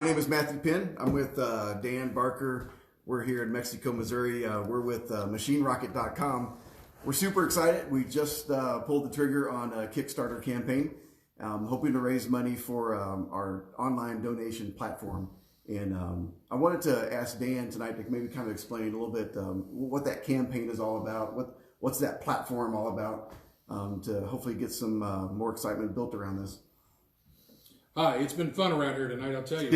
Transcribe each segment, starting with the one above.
My name is Matthew Penn. I'm with Dan Barker. We're here in Mexico, Missouri. We're with MachineRocket.com. We're super excited. We just pulled the trigger on a Kickstarter campaign, hoping to raise money for our online donation platform. And I wanted to ask Dan tonight to maybe kind of explain a little bit what that campaign is all about, what's that platform all about, to hopefully get some more excitement built around this. Hi, it's been fun around here tonight, I'll tell you.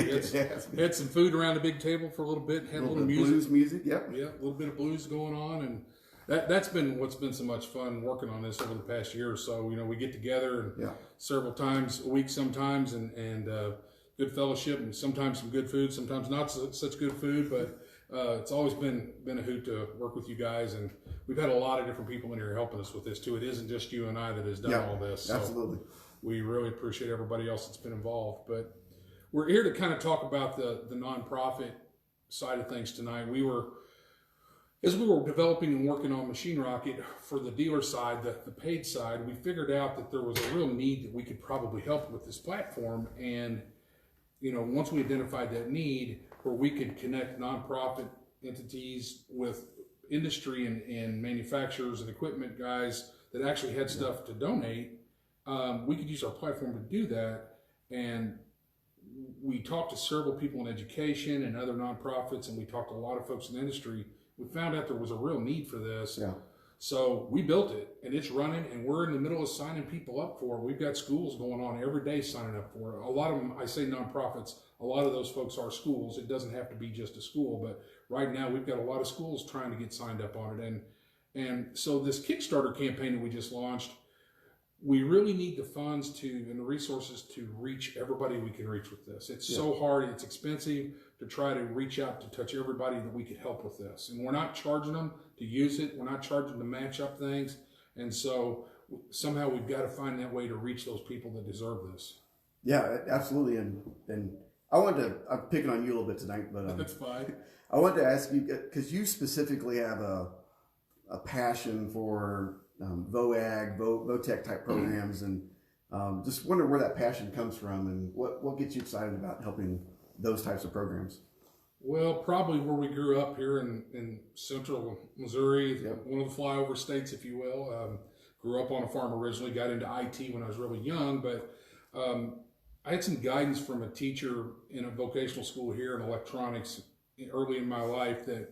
Had some food around the big table for a little bit, had a little music. Blues music, yep. Yeah, a little bit of blues going on, and that's been what's been so much fun working on this over the past year or so. You know, we get together and several times a week sometimes, and good fellowship, and sometimes some good food, sometimes not such good food, but it's always been a hoot to work with you guys, and we've had a lot of different people in here helping us with this too. It isn't just you and I that has done all this. So absolutely. We really appreciate everybody else that's been involved. But we're here to kind of talk about the nonprofit side of things tonight. As we were developing and working on Machine Rocket for the dealer side, the paid side, we figured out that there was a real need that we could probably help with this platform. And, you know, once we identified that need where we could connect nonprofit entities with industry and manufacturers and equipment guys that actually had stuff to donate, we could use our platform to do that. And we talked to several people in education and other nonprofits, and we talked to a lot of folks in the industry. We found out there was a real need for this. So we built it, and it's running, and we're in the middle of signing people up for it. We've got schools going on every day signing up for it. A lot of them, I say nonprofits, a lot of those folks are schools. It doesn't have to be just a school, but right now we've got a lot of schools trying to get signed up on it. And so this Kickstarter campaign that we just launched, we really need the funds and the resources to reach everybody we can reach with this. It's so hard, it's expensive to try to reach out to touch everybody that we could help with this. And we're not charging them to use it. We're not charging to match up things. And so somehow we've got to find that way to reach those people that deserve this. Yeah, absolutely. And I'm picking on you a little bit tonight, but that's fine. I wanted to ask you, because you specifically have a passion for VOAG, VOTEC type programs, and just wonder where that passion comes from and what gets you excited about helping those types of programs. Well, probably where we grew up here in central Missouri, one of the flyover states, if you will. Grew up on a farm originally, got into IT when I was really young, but I had some guidance from a teacher in a vocational school here in electronics early in my life that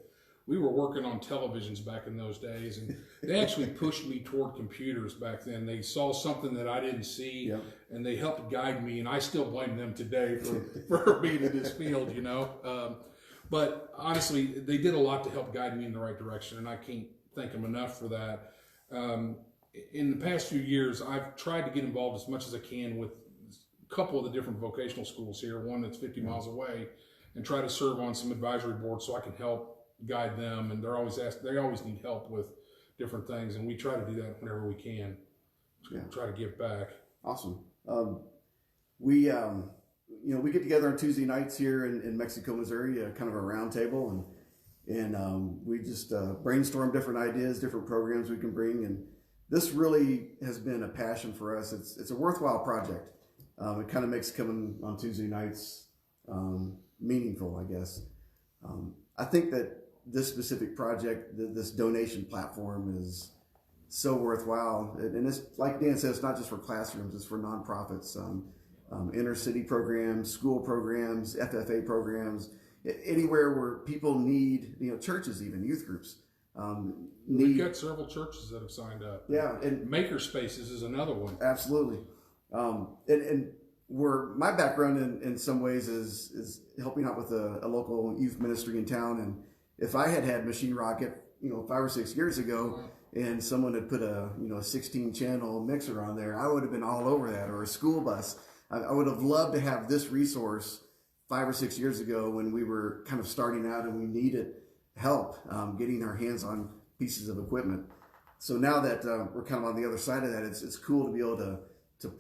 we were working on televisions back in those days, and they actually pushed me toward computers back then. They saw something that I didn't see, and they helped guide me, and I still blame them today for being in this field, you know. But honestly, they did a lot to help guide me in the right direction, and I can't thank them enough for that. In the past few years, I've tried to get involved as much as I can with a couple of the different vocational schools here, one that's 50 miles away, and try to serve on some advisory boards so I can help guide them, and they always need help with different things, and we try to do that whenever we can. Try to give back. Awesome. We get together on Tuesday nights here in Mexico, Missouri, kind of a round table, and we just brainstorm different ideas, different programs we can bring, and this really has been a passion for us. It's a worthwhile project. It kind of makes coming on Tuesday nights meaningful, I guess. I think that this specific project, this donation platform, is so worthwhile. And it's, like Dan said, it's not just for classrooms, it's for nonprofits, inner city programs, school programs, FFA programs, anywhere where people need, churches, even youth groups. We've got several churches that have signed up. Yeah. And Maker Spaces is another one. Absolutely. And where my background in some ways is helping out with a local youth ministry in town. And if I had Machine Rocket, 5 or 6 years ago, and someone had put a 16 channel mixer on there, I would have been all over that, or a school bus. I would have loved to have this resource 5 or 6 years ago when we were kind of starting out and we needed help getting our hands on pieces of equipment. So now that we're kind of on the other side of that, it's cool to be able to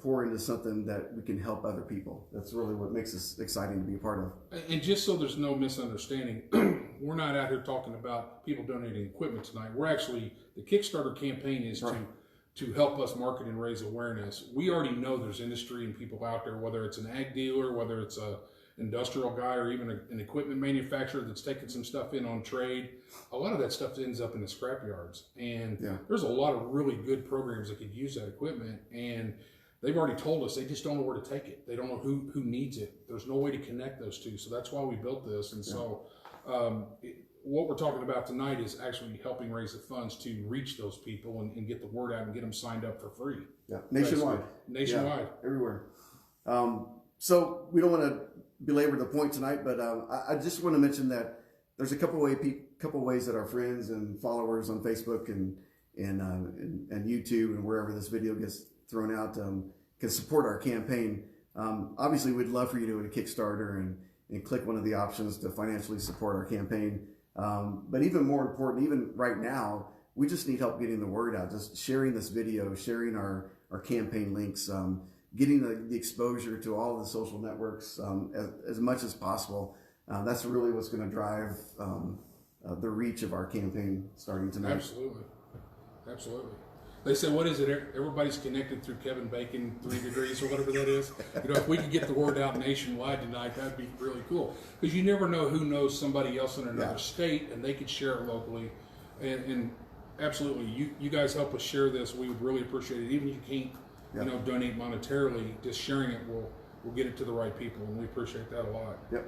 pour into something that we can help other people. That's really what makes us exciting to be a part of. And just so there's no misunderstanding, we're not out here talking about people donating equipment tonight. We're actually, the Kickstarter campaign is to help us market and raise awareness. We already know there's industry and people out there, whether it's an ag dealer, whether it's a industrial guy or even an equipment manufacturer that's taking some stuff in on trade, a lot of that stuff ends up in the scrap yards. And there's a lot of really good programs that could use that equipment. And they've already told us they just don't know where to take it. They don't know who needs it. There's no way to connect those two. So that's why we built this. And so what we're talking about tonight is actually helping raise the funds to reach those people and get the word out and get them signed up for free. Yeah, nationwide. Nationwide. Yeah, everywhere. So we don't want to belabor the point tonight, but I just want to mention that there's a couple ways that our friends and followers on Facebook and YouTube and wherever this video gets thrown out can support our campaign. Obviously, we'd love for you to go to Kickstarter and click one of the options to financially support our campaign. But even more important, even right now, we just need help getting the word out, just sharing this video, sharing our campaign links, getting the exposure to all of the social networks as much as possible. That's really what's going to drive the reach of our campaign starting tonight. Absolutely. They say, what is it? Everybody's connected through Kevin Bacon 3 degrees or whatever that is. If we could get the word out nationwide tonight, that'd be really cool. Because you never know who knows somebody else in another state, and they could share it locally. And absolutely, you guys help us share this. We would really appreciate it. Even if you can't, donate monetarily, just sharing it will get it to the right people, and we appreciate that a lot. Yep.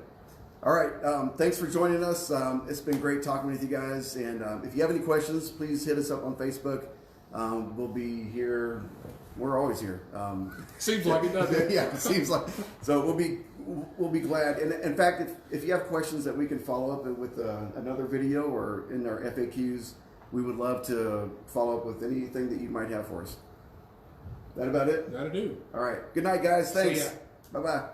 All right. Thanks for joining us. It's been great talking with you guys. And if you have any questions, please hit us up on Facebook. We'll be here. We're always here. Seems like it, doesn't it? Yeah, it seems like. So we'll be glad. And in fact, if you have questions that we can follow up with another video or in our FAQs, we would love to follow up with anything that you might have for us. That about it? That'll do. All right. Good night, guys. Thanks. See ya. Bye-bye.